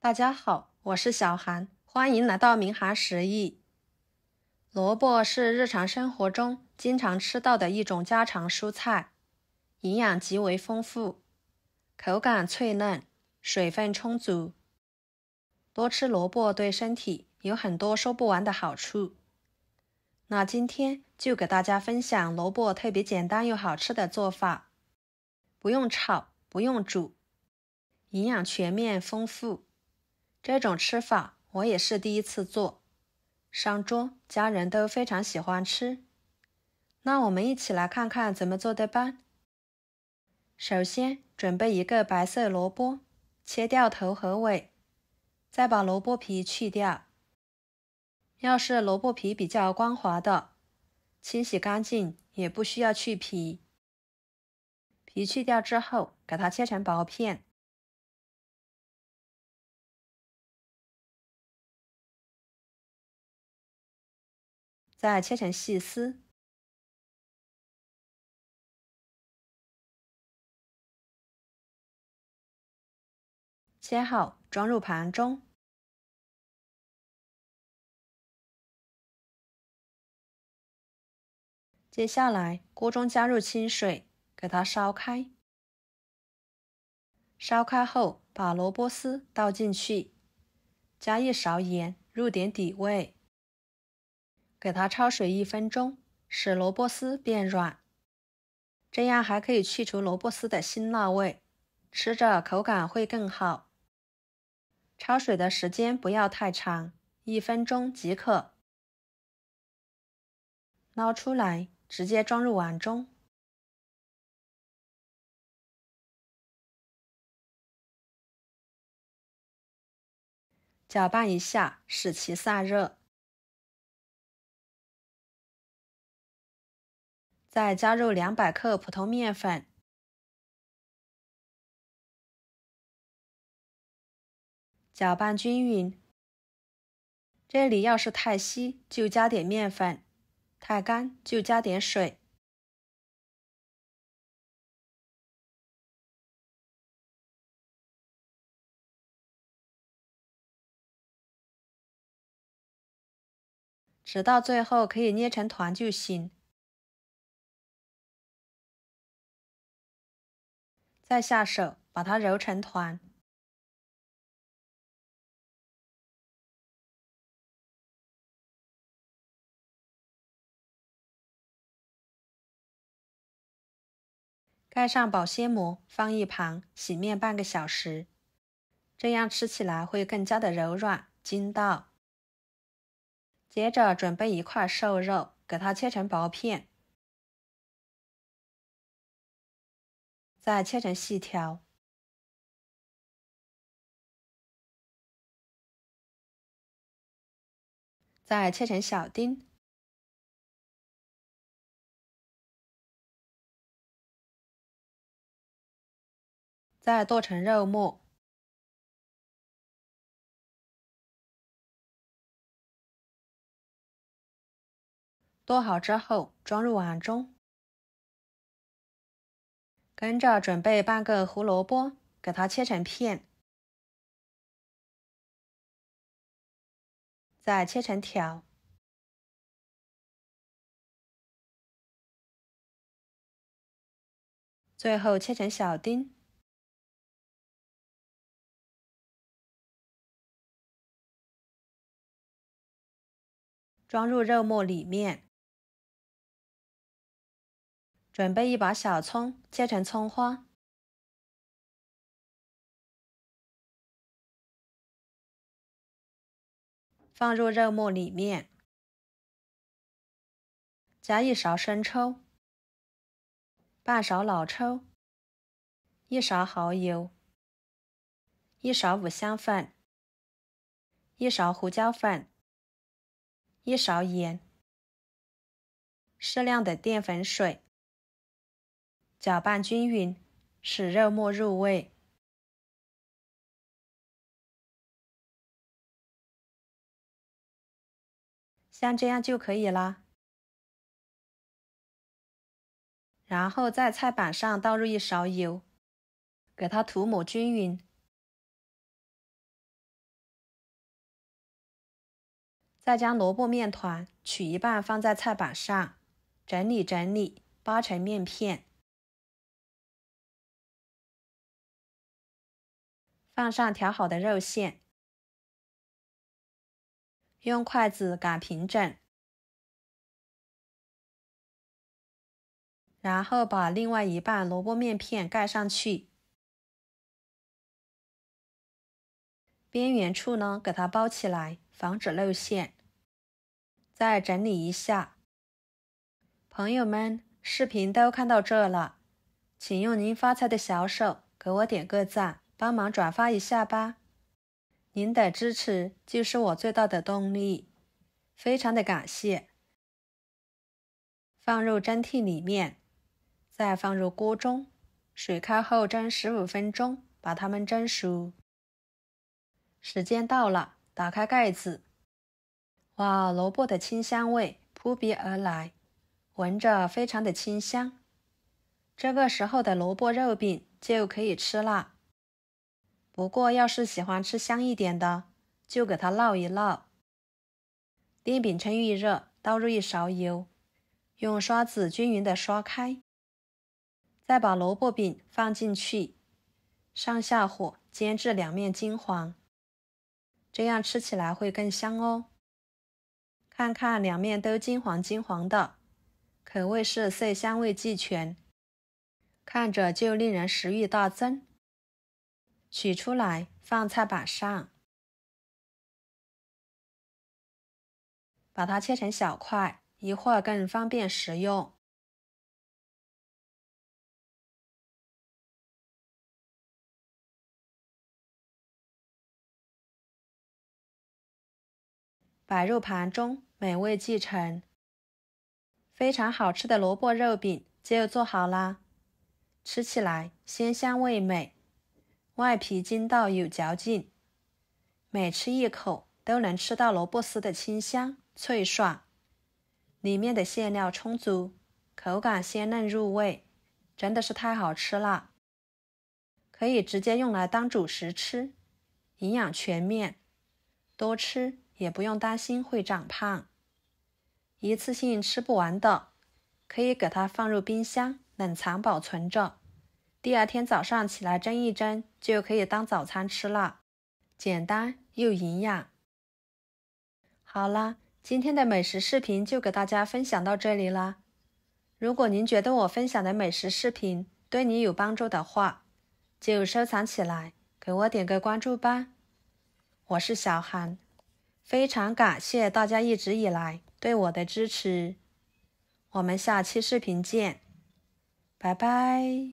大家好，我是小韩，欢迎来到明涵食艺。萝卜是日常生活中经常吃到的一种家常蔬菜，营养极为丰富，口感脆嫩，水分充足。多吃萝卜对身体有很多说不完的好处。那今天就给大家分享萝卜特别简单又好吃的做法，不用炒，不用煮，营养全面丰富。这种吃法我也是第一次做，上桌家人都非常喜欢吃。那我们一起来看看怎么做的吧。首先准备一个白色萝卜，切掉头和尾，再把萝卜皮去掉。要是萝卜皮比较光滑的，清洗干净也不需要去皮。皮去掉之后，给它切成薄片。再切成细丝。切好装入盘中。接下来锅中加入清水，给它烧开。烧开后把萝卜丝倒进去，加一勺盐，入点底味，给它焯水1分钟，使萝卜丝变软。这样还可以去除萝卜丝的辛辣味，吃着口感会更好。焯水的时间不要太长，1分钟即可。捞出来，直接装入碗中。搅拌一下，使其散热。再加入200克普通面粉。搅拌均匀。这里要是太稀就加点面粉，太干就加点水。直到最后可以捏成团就行。再下手把它揉成团。盖上保鲜膜，放一旁，洗面半个小时，这样吃起来会更加的柔软筋道。接着准备一块瘦肉，给它切成薄片，再切成细条，再切成小丁，再剁成肉末。剁好之后装入碗中。跟着准备半个胡萝卜，给它切成片，再切成条，最后切成小丁。装入肉末里面。准备一把小葱，切成葱花，放入肉末里面，加一勺生抽，半勺老抽，一勺蚝油，一勺五香粉，一勺胡椒粉，一勺盐，适量的淀粉水，搅拌均匀，使肉末入味。像这样就可以啦。然后在菜板上倒入一勺油，给它涂抹均匀。再将萝卜面团取一半放在菜板上，整理整理，扒成面片，放上调好的肉馅，用筷子擀平整，然后把另外一半萝卜面片盖上去，边缘处呢给它包起来，防止露馅。再整理一下。朋友们，视频都看到这了，请用您发财的小手给我点个赞，帮忙转发一下吧。您的支持就是我最大的动力，非常的感谢。放入蒸屉里面，再放入锅中，水开后蒸15分钟，把它们蒸熟。时间到了，打开盖子。哇，萝卜的清香味扑鼻而来，闻着非常的清香。这个时候的萝卜肉饼就可以吃啦。不过要是喜欢吃香一点的，就给它烙一烙。电饼趁预热，倒入1勺油，用刷子均匀的刷开，再把萝卜饼放进去，上下火煎至两面金黄，这样吃起来会更香哦。看看两面都金黄金黄的，可谓是色香味俱全，看着就令人食欲大增。取出来放菜板上，把它切成小块，一会儿更方便食用。摆入盘中，美味继承。非常好吃的萝卜肉饼就做好啦，吃起来鲜香味美，外皮筋道有嚼劲，每吃一口都能吃到萝卜丝的清香脆爽，里面的馅料充足，口感鲜嫩入味，真的是太好吃了。可以直接用来当主食吃，营养全面，多吃也不用担心会长胖。一次性吃不完的，可以给它放入冰箱冷藏保存着，第二天早上起来蒸一蒸就可以当早餐吃了，简单又营养。好啦，今天的美食视频就给大家分享到这里啦。如果您觉得我分享的美食视频对你有帮助的话，就收藏起来，给我点个关注吧。我是小韩，非常感谢大家一直以来对我的支持。我们下期视频见，拜拜。